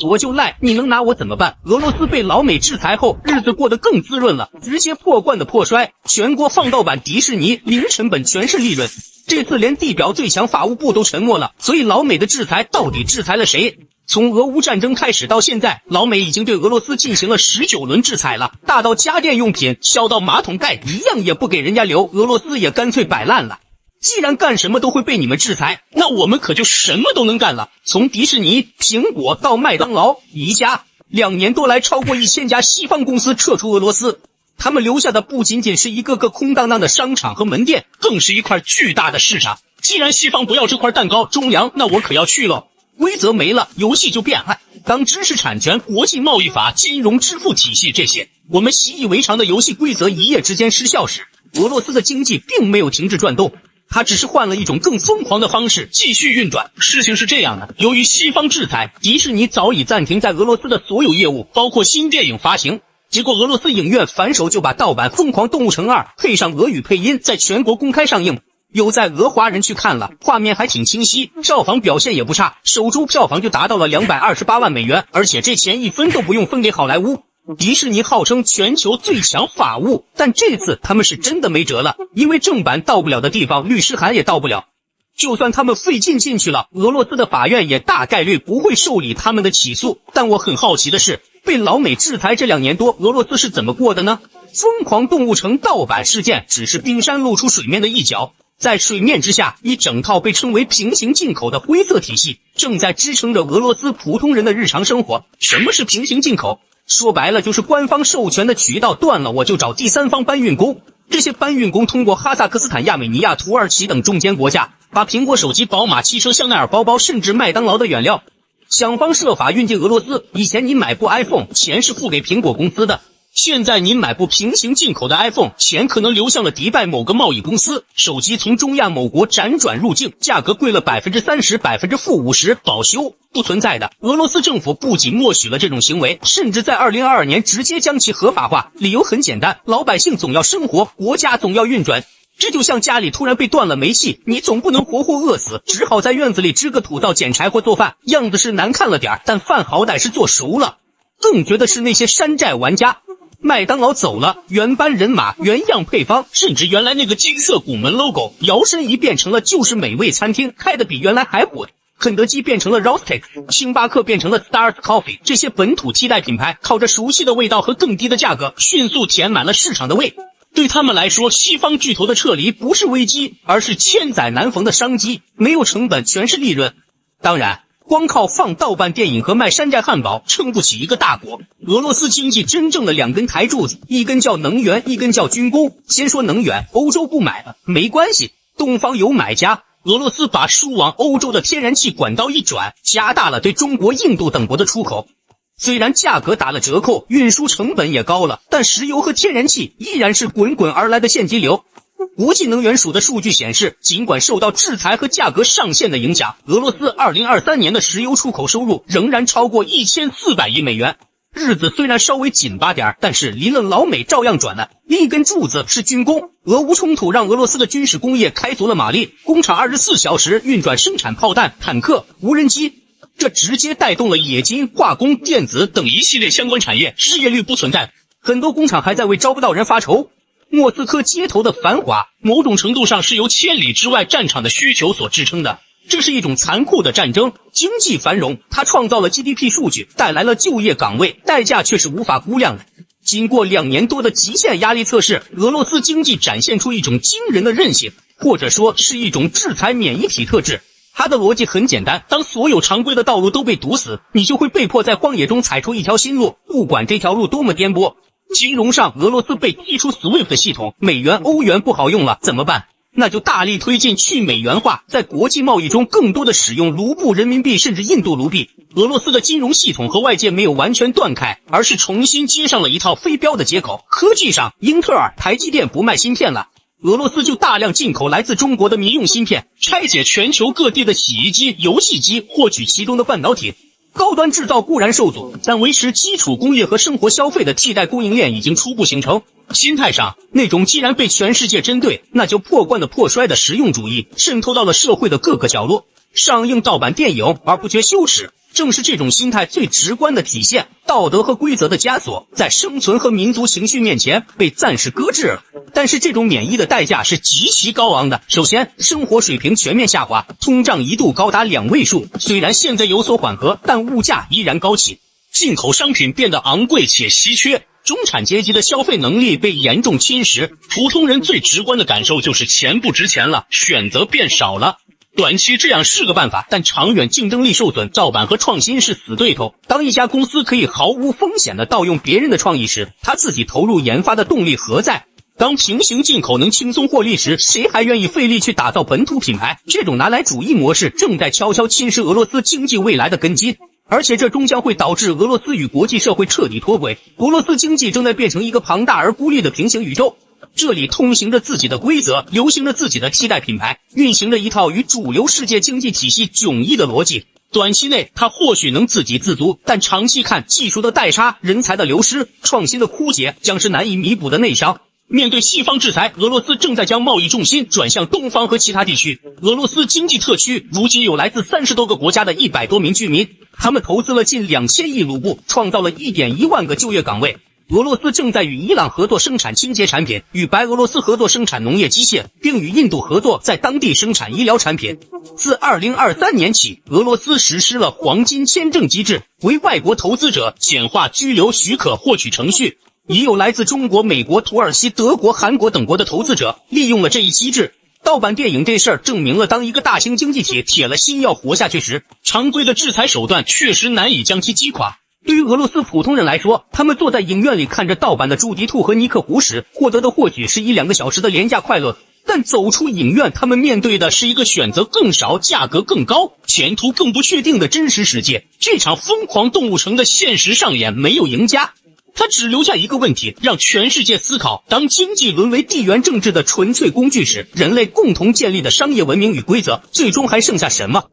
我就赖，你能拿我怎么办？俄罗斯被老美制裁后，日子过得更滋润了，直接破罐子破摔，全国放盗版迪士尼，零成本全是利润。这次连地表最强法务部都沉默了，所以老美的制裁到底制裁了谁？从俄乌战争开始到现在，老美已经对俄罗斯进行了19轮制裁了，大到家电用品，小到马桶盖，一样也不给人家留，俄罗斯也干脆摆烂了。既然干什么都会被你们制裁，那我们可就什么都能干了。从迪士尼、苹果到麦当劳、宜家，2年多来超过1000家西方公司撤出俄罗斯，他们留下的不仅仅是一个个空荡荡的商场和门店，更是一块巨大的市场。既然西方不要这块蛋糕，中粮，那我可要去了。规则没了，游戏就变了。当知识产权、国际贸易法、金融支付体系这些我们习以为常的游戏规则一夜之间失效时，俄罗斯的经济并没有停止转动，它只是换了一种更疯狂的方式继续运转。事情是这样的，由于西方制裁，迪士尼早已暂停在俄罗斯的所有业务，包括新电影发行。结果俄罗斯影院反手就把盗版《疯狂动物城2》配上俄语配音，在全国公开上映。有在俄华人去看了，画面还挺清晰，票房表现也不差，首周票房就达到了228万美元，而且这钱1分都不用分给好莱坞。迪士尼号称全球最强法务，但这次他们是真的没辙了，因为正版到不了的地方，律师函也到不了。就算他们费劲进去了，俄罗斯的法院也大概率不会受理他们的起诉。但我很好奇的是，被老美制裁这2年多，俄罗斯是怎么过的呢？疯狂动物城盗版事件只是冰山露出水面的一角，在水面之下，一整套被称为平行进口的灰色体系正在支撑着俄罗斯普通人的日常生活。什么是平行进口？说白了就是官方授权的渠道断了，我就找第三方搬运工。这些搬运工通过哈萨克斯坦、亚美尼亚、土耳其等中间国家，把苹果手机、宝马汽车、香奈儿包包，甚至麦当劳的原料，想方设法运进俄罗斯。以前你买部 iPhone， 钱是付给苹果公司的，现在您买部平行进口的 iPhone， 钱可能流向了迪拜某个贸易公司，手机从中亚某国辗转入境，价格贵了 30%、-50%， 保修不存在的。俄罗斯政府不仅默许了这种行为，甚至在2022年直接将其合法化，理由很简单，老百姓总要生活，国家总要运转。这就像家里突然被断了煤气，你总不能活活饿死，只好在院子里支个土灶捡柴火做饭，样子是难看了点，但饭好歹是做熟了。更绝的是那些山寨玩家，麦当劳走了，原班人马、原样配方，甚至原来那个金色拱门 logo 摇身一变成了就是美味餐厅，开得比原来还火。肯德基变成了 Roastic， 星巴克变成了 Stars Coffee， 这些本土替代品牌靠着熟悉的味道和更低的价格，迅速填满了市场的胃。对他们来说，西方巨头的撤离不是危机，而是千载难逢的商机，没有成本，全是利润。当然，光靠放盗版电影和卖山寨汉堡撑不起一个大国。俄罗斯经济真正的2根台柱子，一根叫能源，一根叫军工。先说能源，欧洲不买了，没关系，东方有买家。俄罗斯把输往欧洲的天然气管道一转，加大了对中国、印度等国的出口。虽然价格打了折扣，运输成本也高了，但石油和天然气依然是滚滚而来的现金流。国际能源署的数据显示，尽管受到制裁和价格上限的影响，俄罗斯2023年的石油出口收入仍然超过1400亿美元。日子虽然稍微紧巴点，但是离了老美照样转了。另一根柱子是军工，俄乌冲突让俄罗斯的军事工业开足了马力，工厂24小时运转生产炮弹、坦克、无人机，这直接带动了冶金、化工、电子等一系列相关产业，失业率不存在，很多工厂还在为招不到人发愁。莫斯科街头的繁华，某种程度上是由千里之外战场的需求所支撑的。这是一种残酷的战争，经济繁荣，它创造了 GDP 数据，带来了就业岗位，代价却是无法估量的。经过2年多的极限压力测试，俄罗斯经济展现出一种惊人的韧性，或者说是一种制裁免疫体特质。它的逻辑很简单，当所有常规的道路都被堵死，你就会被迫在荒野中踩出一条新路，不管这条路多么颠簸。金融上，俄罗斯被踢出 SWIFT 系统，美元、欧元不好用了，怎么办？那就大力推进去美元化，在国际贸易中更多的使用卢布、人民币甚至印度卢币。俄罗斯的金融系统和外界没有完全断开，而是重新接上了一套非标的接口。科技上，英特尔、台积电不卖芯片了，俄罗斯就大量进口来自中国的民用芯片，拆解全球各地的洗衣机、游戏机，获取其中的半导体。高端制造固然受阻，但维持基础工业和生活消费的替代供应链已经初步形成。心态上，那种既然被全世界针对，那就破罐子破摔的实用主义渗透到了社会的各个角落。上映盗版电影而不觉羞耻，正是这种心态最直观的体现，道德和规则的枷锁在生存和民族情绪面前被暂时搁置了。但是这种免疫的代价是极其高昂的。首先，生活水平全面下滑，通胀一度高达2位数，虽然现在有所缓和，但物价依然高企，进口商品变得昂贵且稀缺，中产阶级的消费能力被严重侵蚀，普通人最直观的感受就是钱不值钱了，选择变少了。短期这样是个办法，但长远竞争力受损，盗版和创新是死对头。当一家公司可以毫无风险地盗用别人的创意时，他自己投入研发的动力何在？当平行进口能轻松获利时，谁还愿意费力去打造本土品牌？这种拿来主义模式正在悄悄侵蚀俄罗斯经济未来的根基，而且这终将会导致俄罗斯与国际社会彻底脱轨。俄罗斯经济正在变成一个庞大而孤立的平行宇宙，这里通行着自己的规则，流行着自己的替代品牌，运行着一套与主流世界经济体系迥异的逻辑。短期内它或许能自给自足，但长期看，技术的代差、人才的流失、创新的枯竭将是难以弥补的内伤。面对西方制裁，俄罗斯正在将贸易重心转向东方和其他地区。俄罗斯经济特区如今有来自30多个国家的100多名居民，他们投资了近2000亿卢布，创造了1.1万个就业岗位。俄罗斯正在与伊朗合作生产清洁产品，与白俄罗斯合作生产农业机械，并与印度合作在当地生产医疗产品。自2023年起，俄罗斯实施了黄金签证机制，为外国投资者简化居留许可获取程序。已有来自中国、美国、土耳其、德国、韩国等国的投资者利用了这一机制。盗版电影这事儿证明了，当一个大型经济体铁了心要活下去时，常规的制裁手段确实难以将其击垮。对于俄罗斯普通人来说，他们坐在影院里看着盗版的朱迪兔和尼克胡时，获得的或许是1-2个小时的廉价快乐，但走出影院，他们面对的是一个选择更少、价格更高、前途更不确定的真实世界。这场疯狂动物城的现实上演没有赢家，它只留下一个问题，让全世界思考：当经济沦为地缘政治的纯粹工具时，人类共同建立的商业文明与规则，最终还剩下什么？